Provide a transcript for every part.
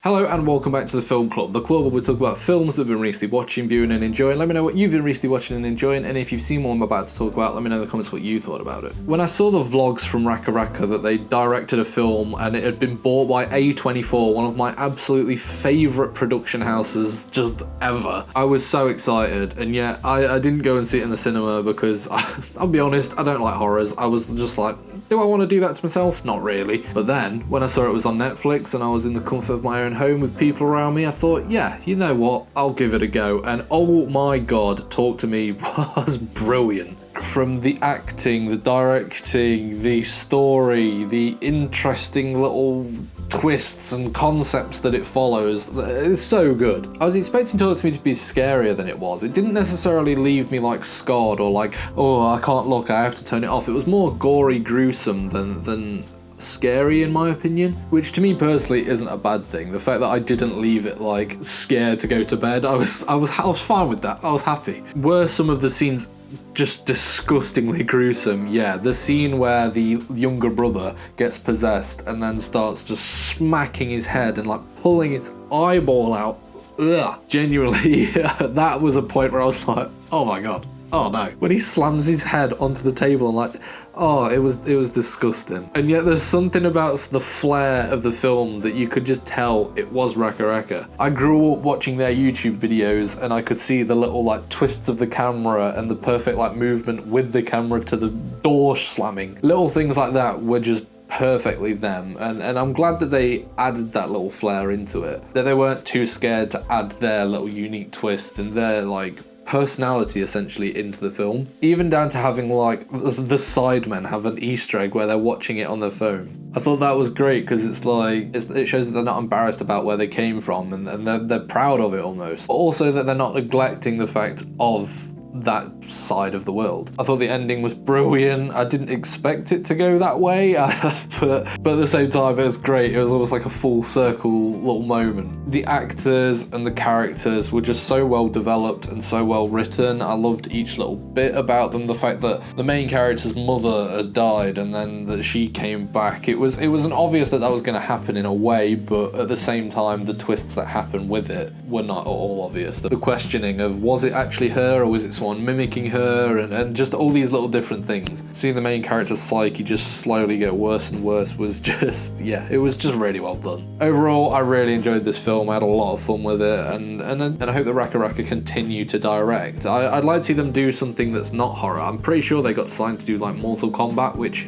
Hello and welcome back to the Film Club, the club where we talk about films that we've been recently watching, viewing and enjoying. Let me know what you've been recently watching and enjoying, and if you've seen one I'm about to talk about, let me know in the comments what you thought about it. When I saw the vlogs from RackaRacka that they directed a film and it had been bought by A24, one of my absolutely favourite production houses just ever, I was so excited, and yet I didn't go and see it in the cinema because, I'll be honest, I don't like horrors. I was just like, do I want to do that to myself? Not really. But then, when I saw it was on Netflix and I was in the comfort of my own home with people around me, I thought, yeah, you know what, I'll give it a go. And oh my god, Talk to Me was brilliant. From the acting, the directing, the story, the interesting little twists and concepts that it follows, it's so good. I was expecting Talk to Me to be scarier than it was. It didn't necessarily leave me like scarred or like, oh, I can't look, I have to turn it off. It was more gory, gruesome than scary in my opinion, which to me personally isn't a bad thing. The fact that I didn't leave it like scared to go to bed, I was fine with that. I was happy. Were some of the scenes just disgustingly gruesome? Yeah, the scene where the younger brother gets possessed and then starts just smacking his head and like pulling his eyeball out. Ugh, genuinely, that was a point where I was like, oh my god. Oh no. When he slams his head onto the table and like, oh, it was disgusting. And yet there's something about the flair of the film that you could just tell it was RackaRacka. I grew up watching their YouTube videos and I could see the little like twists of the camera and the perfect like movement with the camera to the door slamming. Little things like that were just perfectly them, and I'm glad that they added that little flair into it, that they weren't too scared to add their little unique twist and their like personality essentially into the film, even down to having like the sidemen have an Easter egg where they're watching it on their phone. I thought that was great because it's like it shows that they're not embarrassed about where they came from, and they're proud of it almost, but also that they're not neglecting the fact of that side of the world. I thought the ending was brilliant. I didn't expect it to go that way, but at the same time it was great. It was almost like a full circle little moment. The actors and the characters were just so well developed and so well written. I loved each little bit about them. The fact that the main character's mother had died and then that she came back, it was an obvious that was going to happen in a way, but at the same time the twists that happened with it were not at all obvious. The questioning of, was it actually her or was it someone mimicking her, and just all these little different things. Seeing the main character's psyche just slowly get worse and worse was just, yeah, it was just really well done. Overall, I really enjoyed this film. I had a lot of fun with it, and I hope that RackaRacka continue to direct. I'd like to see them do something that's not horror. I'm pretty sure they got signed to do like Mortal Kombat, which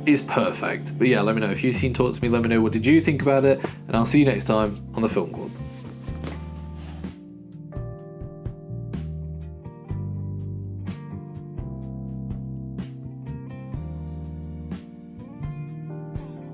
is perfect. But yeah, let me know if you've seen Talk to Me. Let me know what did you think about it, and I'll see you next time on the Film Club.